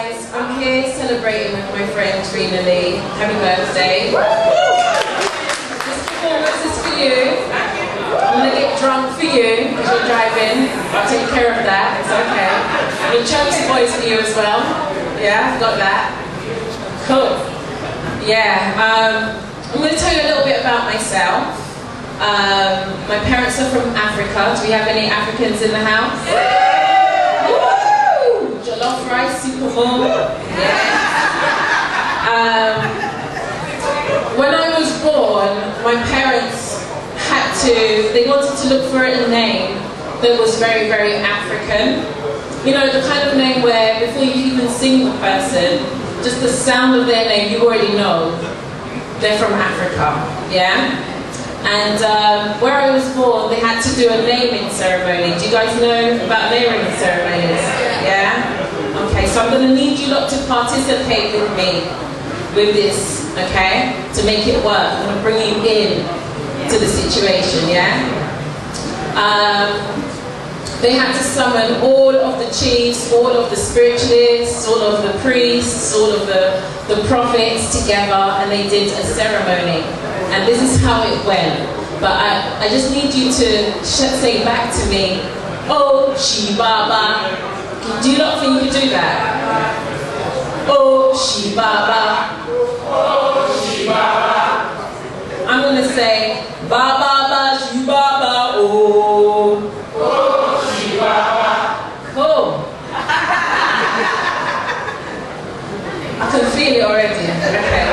guys, I'm here celebrating with my friend Trina Lee. Happy birthday. This performance is for you. I'm going to get drunk for you because you're driving. I'll take care of that, it's okay. The Chelsea boys for you as well. Yeah, I've got that. Cool. Yeah, I'm going to tell you a little bit about myself. My parents are from Africa. Do we have any Africans in the house? Jollof rice, super bowl. Yeah. When I was born, my parents they wanted to look for a name that was very, very African. You know, the kind of name where before you even sing the person, just the sound of their name, you already know they're from Africa. Yeah? And where I was born, they had to do a naming ceremony. Do you guys know about naming ceremonies? Yeah? Okay, so I'm going to need you lot to participate with me with this, okay? To make it work. I'm going to bring you in to the situation, yeah? They had to summon all of the chiefs, all of the spiritualists, all of the priests, all of the prophets together, and they did a ceremony. And this is how it went. But I just need you to say back to me, oh, Shibaba. Do you not think you can do that? Oh, Shibaba. Oh, Shibaba. I'm going to say, Ba ba ba Shibaba. Oh. Oh, Shibaba. Cool. I can feel it already. Okay.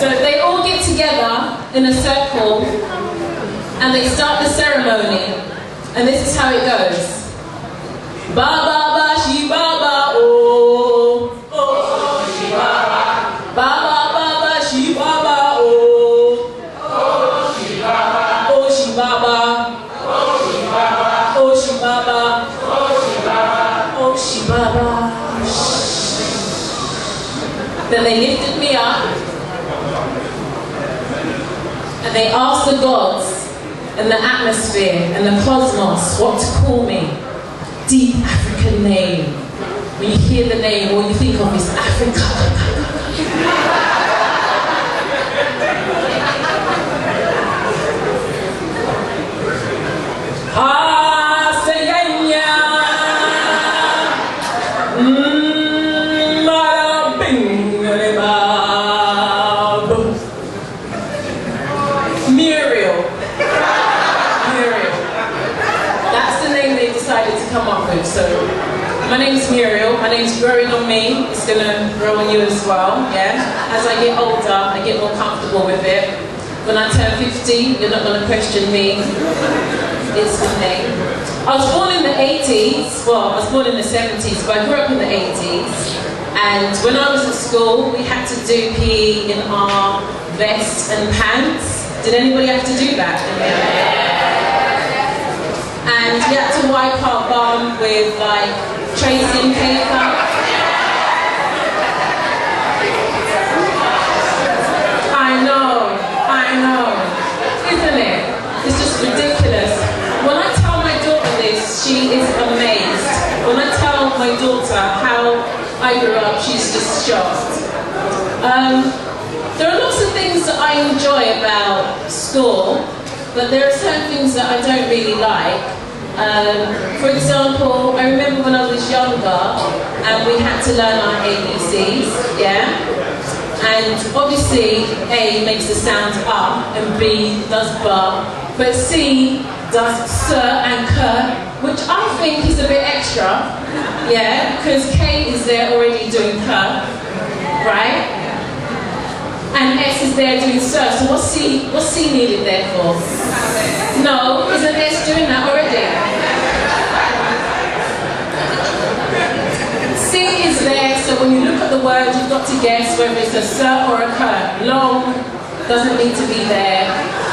So they all get together in a circle and they start the ceremony. And this is how it goes. Ba ba ba Shibaba. Oh. Oh, Shibaba. Ba ba ba ba Shibaba. Oh. Oh, Shibaba. Oh, Shibaba. Oh, Shibaba. Oh, Shibaba. Then they lifted me up and they asked the gods and the atmosphere and the cosmos what to call me. Deep African name. When you hear the name, all you think of is Africa. Murial. That's the name they decided to come up with. So, my name's Murial. My name's growing on me. It's gonna grow on you as well. Yeah. As I get older, I get more comfortable with it. When I turn 50, you're not gonna question me. It's the name. I was born in the 80s. Well, I was born in the 70s, but I grew up in the 80s. And when I was at school, we had to do PE in our vests and pants. Did anybody have to do that? And we had to wipe our bum with like tracing paper. I know, isn't it? It's just ridiculous. When I tell my daughter this, she is amazed. When I tell my daughter how I grew up, she's just shocked. There are lots of things that I enjoy about school, but there are certain things that I don't really like. For example, I remember when I was younger and we had to learn our ABCs, yeah? And obviously A makes the sound up and B does ba, but C does sir and k, which I think is a bit extra, yeah? Because K is there already doing k, right? And S is there doing sir, so what's C needed there for? No, isn't S doing that already? C is there, so when you look at the word, you've got to guess whether it's a sir or a k. Long doesn't need to be there,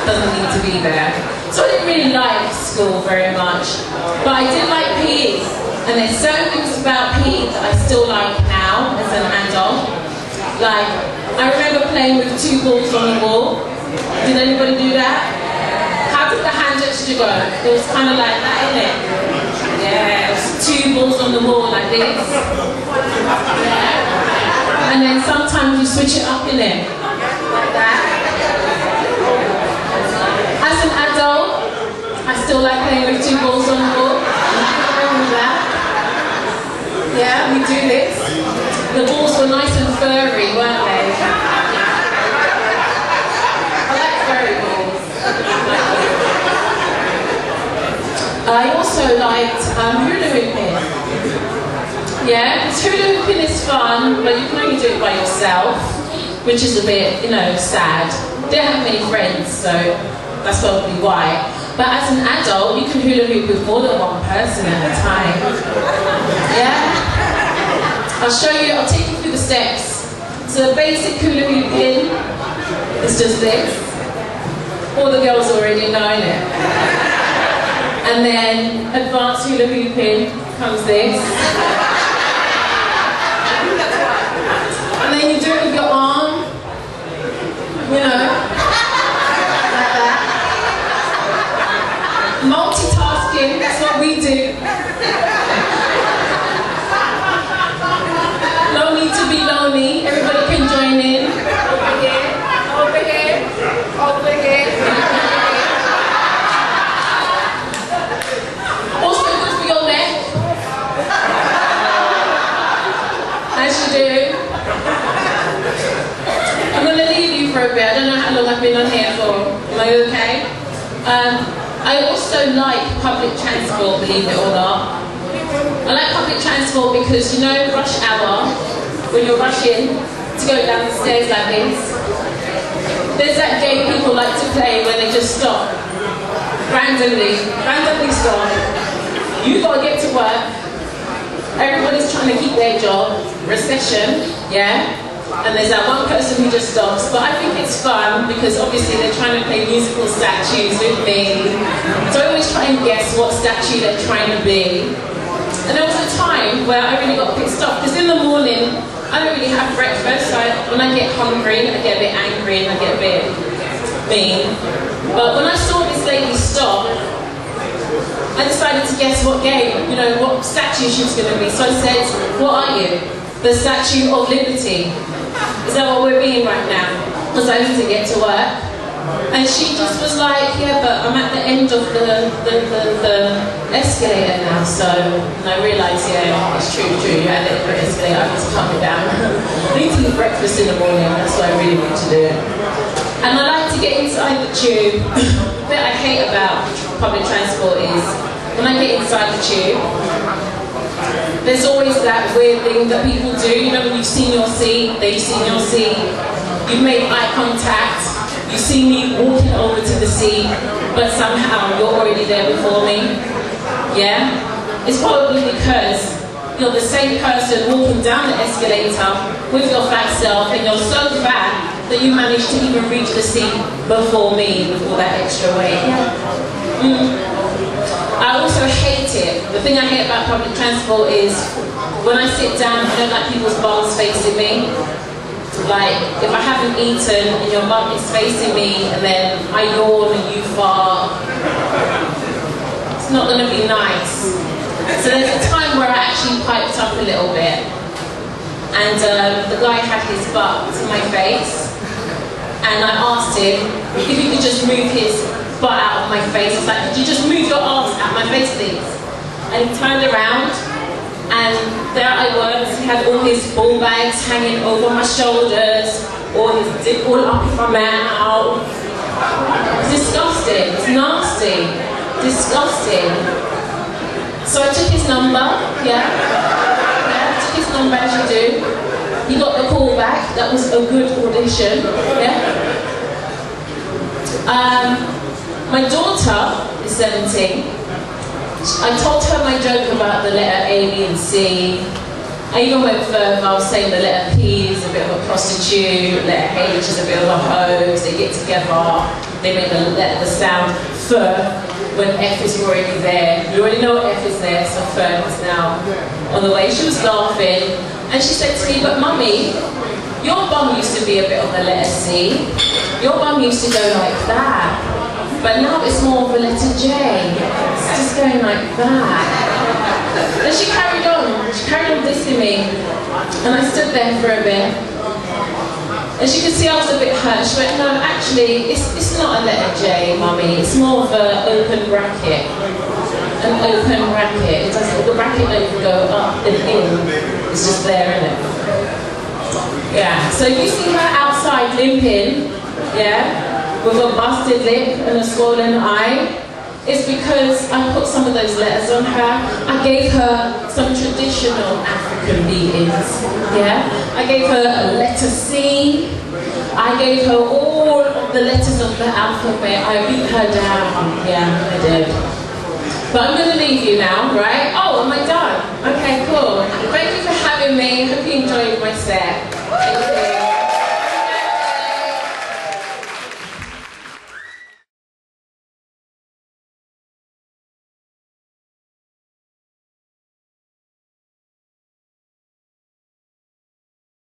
doesn't need to be there. So I didn't really like school very much, but I did like PE. And there's certain things about PE that I still like now as an adult. Like, I remember playing with 2 balls on the wall. Did anybody do that? How did the hand gesture go? It was kind of like that, isn't it? Yeah, it was 2 balls on the wall like this. Yeah. And then sometimes you switch it up in it, like that. As an adult, I still like playing with 2 balls on the ball. Nothing wrong with that. Yeah, we do this. The balls were nice and furry, weren't they? I like furry balls. I also liked hula hooping. Yeah, because hula hooping is fun, but you can only do it by yourself, which is a bit, you know, sad. I don't have many friends, so that's probably why. But as an adult, you can hula hoop with more than one person at a time. Yeah? I'll show you, I'll take you through the steps. So the basic hula hooping is just this. All the girls already know it. And then advanced hula hooping comes this. And then you do it with your arm, you know, like that. Multitasking, that's what we do. No need to be lonely, everybody can join in. Over here, over here, over here. Also good for your neck, as you do. I'm going to leave you for a bit. I don't know how long I've been on here for. Am I okay? I also like public transport, believe it or not. I like public transport because, you know, rush hour, when you're rushing to go down the stairs like this, there's that game people like to play where they just stop. Randomly stop. You've got to get to work. Everybody's trying to keep their job. Recession, yeah? And there's that one person who just stops. But I think it's fun because obviously they're trying to play musical statues with me. So I always try and guess what statue they're trying to be. And there was a time where I really got pissed off because in the morning I don't really have breakfast. When I get hungry, I get a bit angry and I get a bit mean. But when I saw this lady stop, I decided to guess what game, you know, what statue she was going to be. So I said, what are you? The Statue of Liberty. Is that what we're being right now? Because I need to get to work. And she just was like, yeah, but I'm at the end of the escalator now. So, and I realised, yeah, it's true, you're at the escalator, I need to calm it down. I need to eat breakfast in the morning, that's what I really need to do. And I like to get inside the tube. The bit I hate about public transport is, when I get inside the tube, there's always that weird thing that people do, you know, when you've seen your seat, they've seen your seat, you've made eye contact, you see me walking over to the seat, but somehow you're already there before me, yeah? It's probably because you're the same person walking down the escalator with your fat self, and you're so fat that you managed to even reach the seat before me with all that extra weight. I also hate it. The thing I hate about public transport is when I sit down, I don't like people's bums facing me. Like, if I haven't eaten and your bum is facing me and then I yawn and you fart, it's not going to be nice. So there's a time where I actually piped up a little bit. And the guy had his butt to my face. And I asked him if he could just move his butt out of my face. I was like, could you just move your arms out of my face, please? And he turned around, and there I was. He had all his ball bags hanging over my shoulders, all his dick all up in my mouth. It's disgusting. It's nasty. Disgusting. So I took his number, yeah? I took his number as you do. He got the call back. That was a good audition, yeah? My daughter is 17. I told her my joke about the letter A, B, and C. I even went further. I was saying the letter P is a bit of a prostitute, letter H is a bit of a hose. They get together, they make the sound F when F is already there. You already know what F is there, so F is now on the way. She was laughing, and she said to me, but mummy, your bum used to be a bit of a letter C. Your bum used to go like that. But now it's more of a letter J. It's just going like that. Then she carried on. She carried on dissing me. And I stood there for a bit. And she could see I was a bit hurt. She went, no, actually, it's not a letter J, Mummy. It's more of an open bracket. An open bracket. It doesn't, the bracket doesn't go up and in. It's just there, isn't it? Yeah. So you see her outside limping, yeah, with a busted lip and a swollen eye. It's because I put some of those letters on her. I gave her some traditional African beatings, yeah? I gave her a letter C. I gave her all of the letters of the alphabet. I beat her down, yeah, I did. But I'm gonna leave you now, right? Oh, am I done? Okay, cool. Thank you for having me. Hope you enjoyed my set.